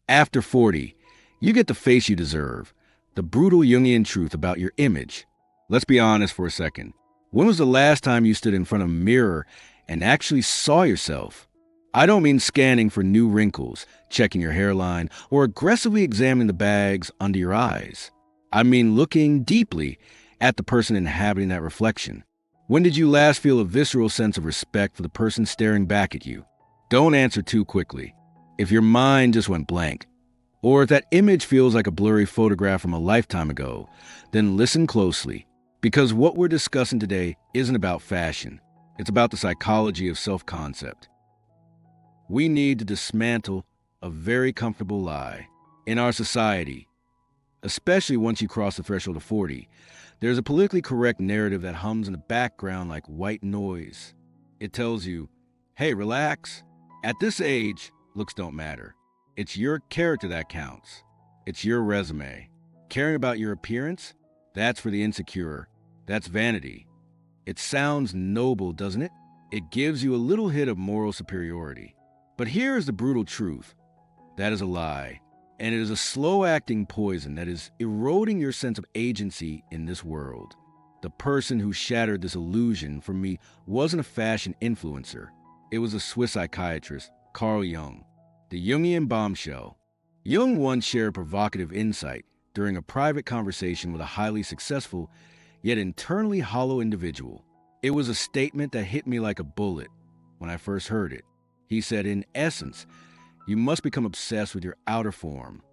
After 40, you get the face you deserve, the brutal Jungian truth about your image. Let's be honest for a second. When was the last time you stood in front of a mirror and actually saw yourself? I don't mean scanning for new wrinkles, checking your hairline, or aggressively examining the bags under your eyes. I mean looking deeply at the person inhabiting that reflection. When did you last feel a visceral sense of respect for the person staring back at you? Don't answer too quickly. If your mind just went blank, or if that image feels like a blurry photograph from a lifetime ago, then listen closely, because what we're discussing today isn't about fashion. It's about the psychology of self-concept. We need to dismantle a very comfortable lie. In our society, especially once you cross the threshold of 40, there's a politically correct narrative that hums in the background like white noise. It tells you, hey, relax. At this age, looks don't matter. It's your character that counts. It's your resume. Caring about your appearance? That's for the insecure. That's vanity. It sounds noble, doesn't it? It gives you a little hit of moral superiority. But here is the brutal truth. That is a lie. And it is a slow-acting poison that is eroding your sense of agency in this world. The person who shattered this illusion for me wasn't a fashion influencer. It was a Swiss psychiatrist, Carl Jung, the Jungian bombshell. Jung once shared a provocative insight during a private conversation with a highly successful, yet internally hollow individual. It was a statement that hit me like a bullet when I first heard it. He said, in essence, you must become obsessed with your outer form.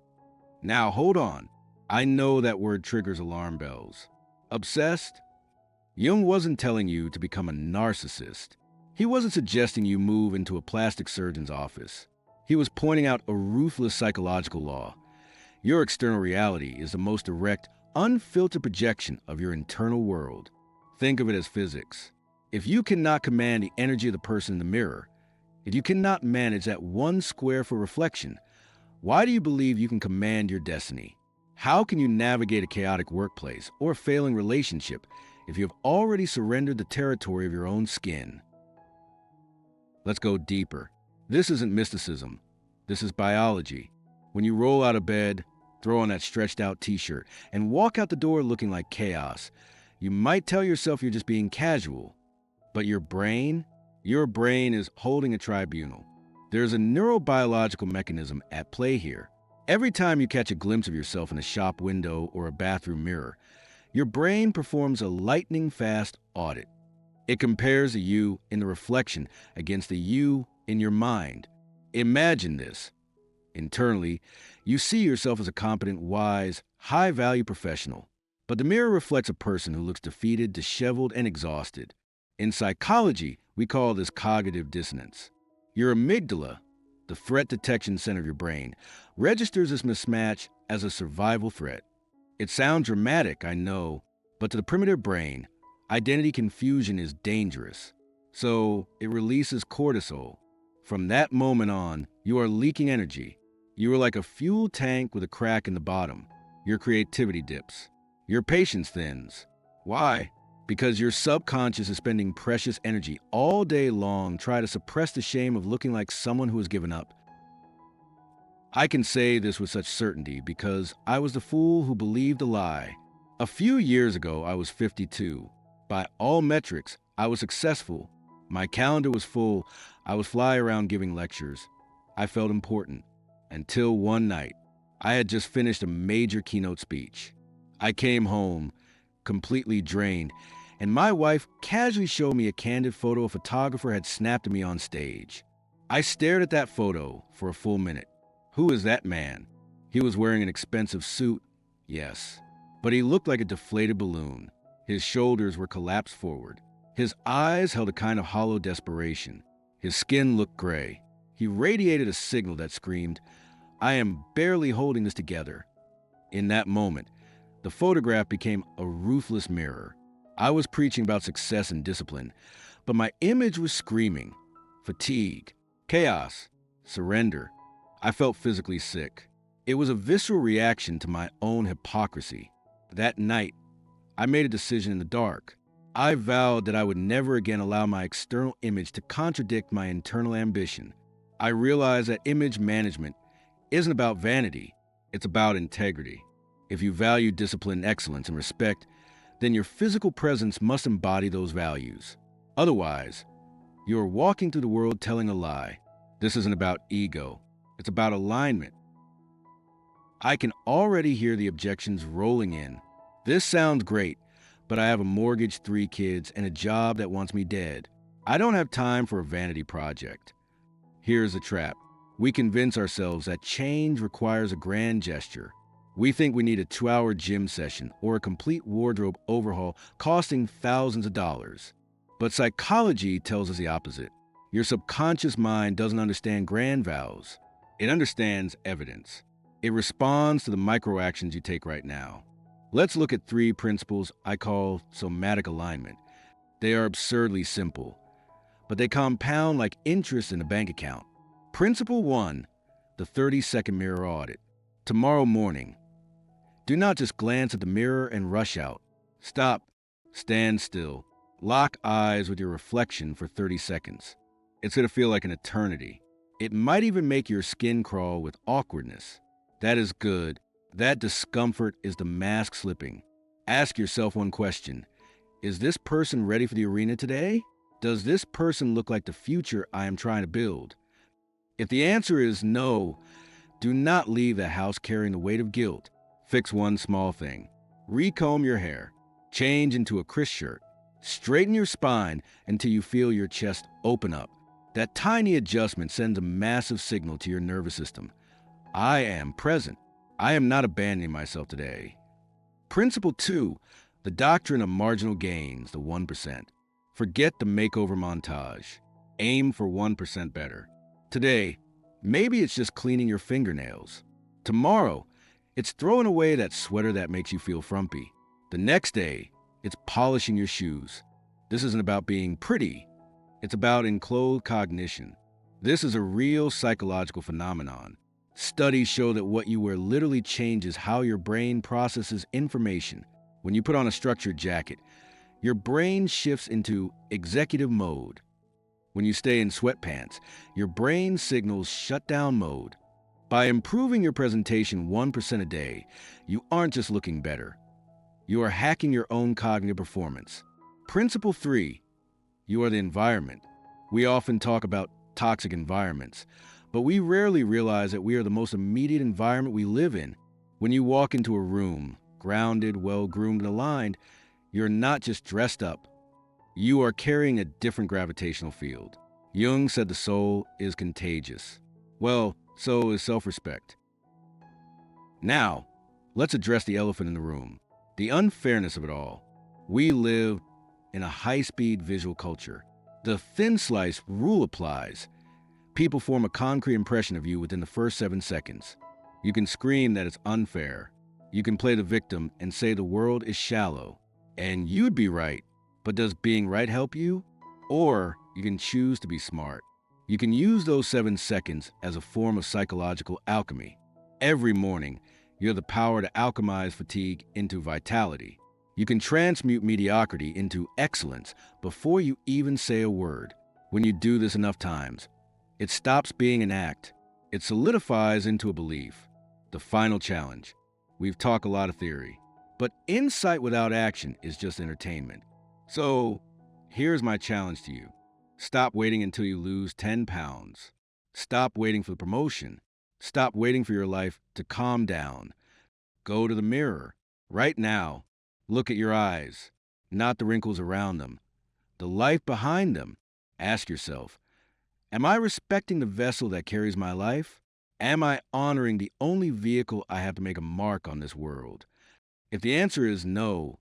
Now, hold on. I know that word triggers alarm bells. Obsessed? Jung wasn't telling you to become a narcissist. He wasn't suggesting you move into a plastic surgeon's office. He was pointing out a ruthless psychological law. Your external reality is the most direct, unfiltered projection of your internal world. Think of it as physics. If you cannot command the energy of the person in the mirror, if you cannot manage that 1 square foot reflection, why do you believe you can command your destiny? How can you navigate a chaotic workplace or a failing relationship if you have already surrendered the territory of your own skin? Let's go deeper. This isn't mysticism. This is biology. When you roll out of bed, throw on that stretched out t-shirt, and walk out the door looking like chaos, you might tell yourself you're just being casual. But your brain is holding a tribunal. There's a neurobiological mechanism at play here. Every time you catch a glimpse of yourself in a shop window or a bathroom mirror, your brain performs a lightning-fast audit. It compares the you in the reflection against the you in your mind. Imagine this. Internally, you see yourself as a competent, wise, high-value professional. But the mirror reflects a person who looks defeated, disheveled, and exhausted. In psychology, we call this cognitive dissonance. Your amygdala, the threat detection center of your brain, registers this mismatch as a survival threat. It sounds dramatic, I know, but to the primitive brain, identity confusion is dangerous. So it releases cortisol. From that moment on, you are leaking energy. You are like a fuel tank with a crack in the bottom. Your creativity dips. Your patience thins. Why? Because your subconscious is spending precious energy all day long trying to suppress the shame of looking like someone who has given up. I can say this with such certainty because I was the fool who believed a lie. A few years ago, I was 52. By all metrics, I was successful. My calendar was full. I was flying around giving lectures. I felt important. Until one night, I had just finished a major keynote speech. I came home, completely drained, and my wife casually showed me a candid photo a photographer had snapped of me on stage. I stared at that photo for a full minute. Who is that man? He was wearing an expensive suit, yes, but he looked like a deflated balloon. His shoulders were collapsed forward. His eyes held a kind of hollow desperation. His skin looked gray. He radiated a signal that screamed, I am barely holding this together. In that moment, the photograph became a ruthless mirror. I was preaching about success and discipline, but my image was screaming. Fatigue, chaos, surrender. I felt physically sick. It was a visceral reaction to my own hypocrisy. That night, I made a decision in the dark. I vowed that I would never again allow my external image to contradict my internal ambition. I realized that image management isn't about vanity, it's about integrity. If you value discipline, excellence, and respect, then your physical presence must embody those values. Otherwise, you are walking through the world telling a lie. This isn't about ego, it's about alignment. I can already hear the objections rolling in. This sounds great, but I have a mortgage, 3 kids, and a job that wants me dead. I don't have time for a vanity project. Here's the trap. We convince ourselves that change requires a grand gesture. We think we need a 2-hour gym session or a complete wardrobe overhaul costing thousands of dollars. But psychology tells us the opposite. Your subconscious mind doesn't understand grand vows. It understands evidence. It responds to the micro actions you take right now. Let's look at 3 principles I call somatic alignment. They are absurdly simple, but they compound like interest in a bank account. Principle 1, the 30-second mirror audit. Tomorrow morning, do not just glance at the mirror and rush out. Stop, stand still, lock eyes with your reflection for 30 seconds. It's going to feel like an eternity. It might even make your skin crawl with awkwardness. That is good. That discomfort is the mask slipping. Ask yourself one question. Is this person ready for the arena today? Does this person look like the future I am trying to build? If the answer is no, do not leave the house carrying the weight of guilt. Fix one small thing. Recomb your hair. Change into a crisp shirt. Straighten your spine until you feel your chest open up. That tiny adjustment sends a massive signal to your nervous system. I am present. I am not abandoning myself today. Principle 2, the doctrine of marginal gains, the 1%. Forget the makeover montage. Aim for 1% better. Today, maybe it's just cleaning your fingernails. Tomorrow, it's throwing away that sweater that makes you feel frumpy. The next day, it's polishing your shoes. This isn't about being pretty. It's about enclothed cognition. This is a real psychological phenomenon. Studies show that what you wear literally changes how your brain processes information. When you put on a structured jacket, your brain shifts into executive mode. When you stay in sweatpants, your brain signals shutdown mode. By improving your presentation 1% a day, you aren't just looking better. You are hacking your own cognitive performance. Principle 3, you are the environment. We often talk about toxic environments, but we rarely realize that we are the most immediate environment we live in. When you walk into a room, grounded, well-groomed, and aligned, you're not just dressed up. You are carrying a different gravitational field. Jung said the soul is contagious. Well, so is self-respect. Now, let's address the elephant in the room, the unfairness of it all. We live in a high-speed visual culture. The thin slice rule applies. People form a concrete impression of you within the first 7 seconds. You can scream that it's unfair. You can play the victim and say the world is shallow. And you'd be right. But does being right help you? Or you can choose to be smart. You can use those 7 seconds as a form of psychological alchemy. Every morning, you have the power to alchemize fatigue into vitality. You can transmute mediocrity into excellence before you even say a word. When you do this enough times, it stops being an act. It solidifies into a belief. The final challenge. We've talked a lot of theory, but insight without action is just entertainment. So, here's my challenge to you. Stop waiting until you lose 10 pounds. Stop waiting for the promotion. Stop waiting for your life to calm down. Go to the mirror. Right now, look at your eyes, not the wrinkles around them, the life behind them. Ask yourself, am I respecting the vessel that carries my life? Am I honoring the only vehicle I have to make a mark on this world? If the answer is no,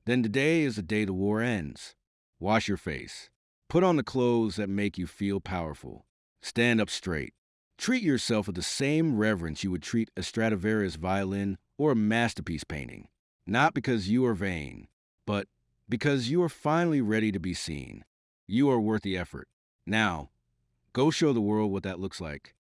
then today is the day the war ends. Wash your face. Put on the clothes that make you feel powerful. Stand up straight. Treat yourself with the same reverence you would treat a Stradivarius violin or a masterpiece painting. Not because you are vain, but because you are finally ready to be seen. You are worth the effort. Now, go show the world what that looks like.